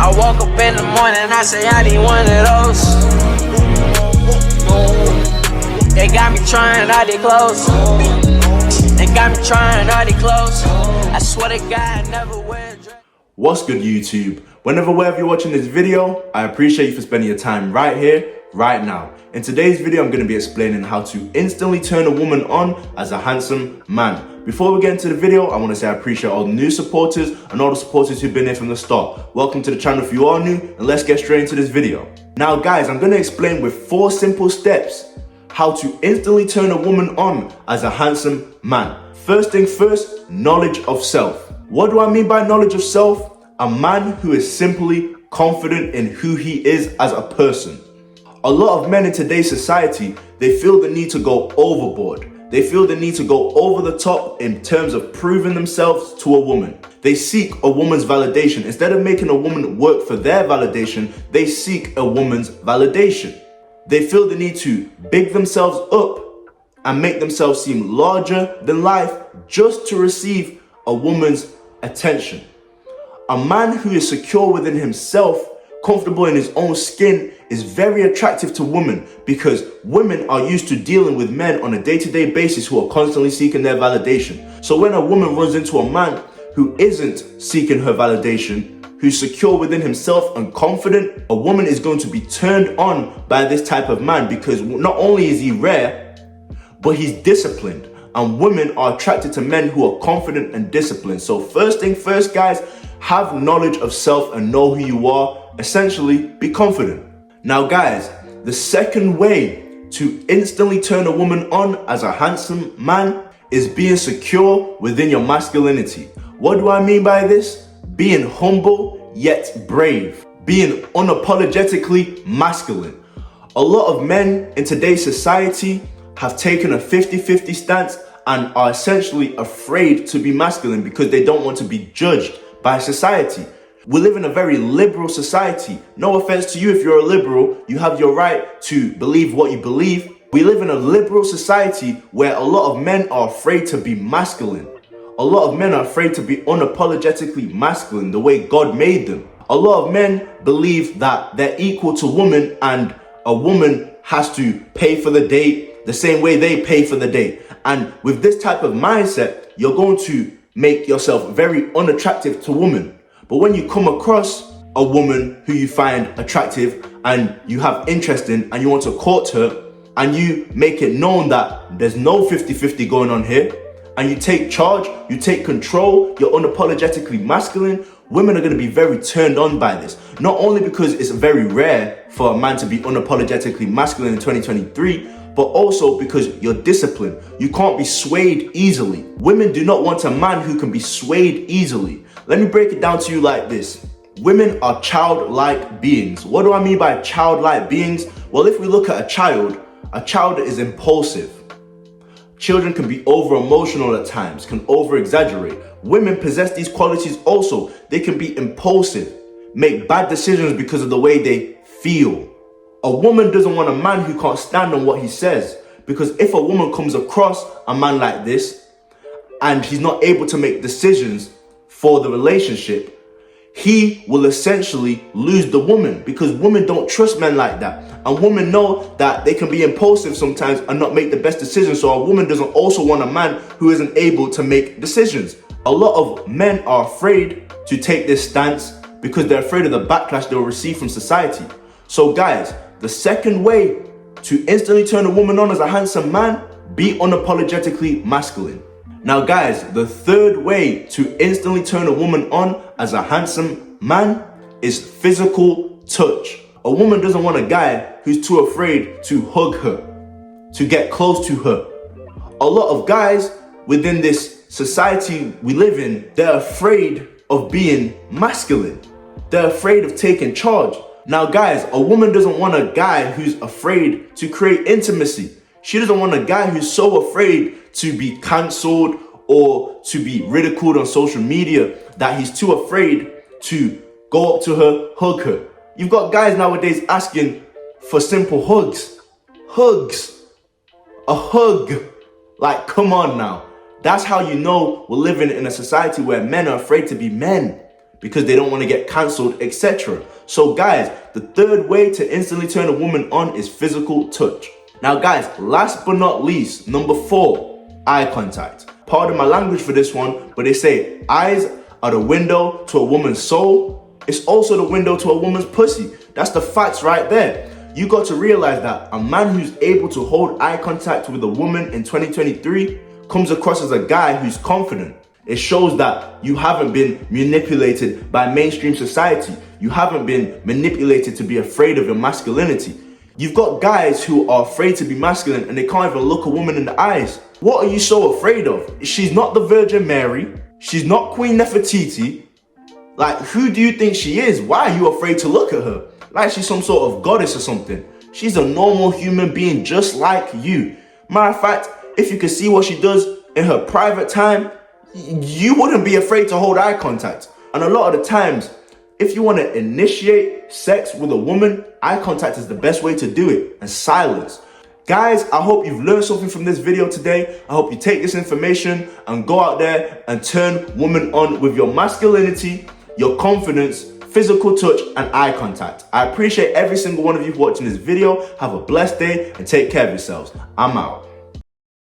I woke up in the morning, I say I need one of those. They got me trying all they clothes. They got me trying all they clothes. I swear to God, I never wear a dress. What's good, YouTube? Wherever you're watching this video, I appreciate you for spending your time right here, right now. In today's video, I'm going to be explaining how to instantly turn a woman on as a handsome man. Before we get into the video, I want to say I appreciate all the new supporters and all the supporters who've been here from the start. Welcome to the channel if you are new, and let's get straight into this video. Now guys, I'm going to explain with 4 simple steps how to instantly turn a woman on as a handsome man. First thing first, knowledge of self. What do I mean by knowledge of self? A man who is simply confident in who he is as a person. A lot of men in today's society, they feel the need to go overboard. They feel the need to go over the top in terms of proving themselves to a woman. They seek a woman's validation. Instead of making a woman work for their validation, they seek a woman's validation. They feel the need to big themselves up and make themselves seem larger than life just to receive a woman's attention. A man who is secure within himself, comfortable in his own skin, is very attractive to women because women are used to dealing with men on a day-to-day basis who are constantly seeking their validation. So when a woman runs into a man who isn't seeking her validation, who's secure within himself and confident, a woman is going to be turned on by this type of man because not only is he rare, but he's disciplined. And women are attracted to men who are confident and disciplined. So first thing first, guys, have knowledge of self and know who you are. Essentially, be confident. Now guys, the second way to instantly turn a woman on as a handsome man is being secure within your masculinity. What do I mean by this? Being humble yet brave. Being unapologetically masculine. A lot of men in today's society have taken a 50-50 stance and are essentially afraid to be masculine because they don't want to be judged by society. We live in a very liberal society. No offense to you if you're a liberal, you have your right to believe what you believe. We live in a liberal society where a lot of men are afraid to be masculine. A lot of men are afraid to be unapologetically masculine the way God made them. A lot of men believe that they're equal to women and a woman has to pay for the date the same way they pay for the date. And with this type of mindset, you're going to make yourself very unattractive to women. But when you come across a woman who you find attractive and you have interest in and you want to court her and you make it known that there's no 50-50 going on here and you take charge, you take control, you're unapologetically masculine, women are going to be very turned on by this. Not only because it's very rare for a man to be unapologetically masculine in 2023, but also because you're disciplined. You can't be swayed easily. Women do not want a man who can be swayed easily. Let me break it down to you like this. Women are childlike beings. What do I mean by childlike beings? Well, if we look at a child is impulsive. Children can be over-emotional at times, can over-exaggerate. Women possess these qualities also. They can be impulsive, make bad decisions because of the way they feel. A woman doesn't want a man who can't stand on what he says, because if a woman comes across a man like this and he's not able to make decisions for the relationship, he will essentially lose the woman because women don't trust men like that. And women know that they can be impulsive sometimes and not make the best decisions. So a woman doesn't also want a man who isn't able to make decisions. A lot of men are afraid to take this stance because they're afraid of the backlash they'll receive from society. So guys, the second way to instantly turn a woman on as a handsome man, be unapologetically masculine. Now guys, the third way to instantly turn a woman on as a handsome man is physical touch. A woman doesn't want a guy who's too afraid to hug her, to get close to her. A lot of guys within this society we live in, they're afraid of being masculine. They're afraid of taking charge. Now guys, a woman doesn't want a guy who's afraid to create intimacy. She doesn't want a guy who's so afraid to be cancelled or to be ridiculed on social media that he's too afraid to go up to her, hug her. You've got guys nowadays asking for simple hugs. Hugs. A hug. Like, come on now. That's how you know we're living in a society where men are afraid to be men. because they don't want to get cancelled, etc. So guys, the third way to instantly turn a woman on is physical touch. Now guys, last but not least, number 4, eye contact. Pardon my language for this one, but they say eyes are the window to a woman's soul. It's also the window to a woman's pussy. That's the facts right there. You got to realize that a man who's able to hold eye contact with a woman in 2023 comes across as a guy who's confident. It shows that you haven't been manipulated by mainstream society. You haven't been manipulated to be afraid of your masculinity. You've got guys who are afraid to be masculine and they can't even look a woman in the eyes. What are you so afraid of? She's not the Virgin Mary. She's not Queen Nefertiti. Like, who do you think she is? Why are you afraid to look at her? Like she's some sort of goddess or something. She's a normal human being just like you. Matter of fact, if you could see what she does in her private time, you wouldn't be afraid to hold eye contact. And a lot of the times, if you want to initiate sex with a woman, eye contact is the best way to do it, and silence. Guys, I hope you've learned something from this video today. I hope you take this information and go out there and turn women on with your masculinity, your confidence, physical touch, and eye contact. I appreciate every single one of you watching this video. Have a blessed day and take care of yourselves. I'm out.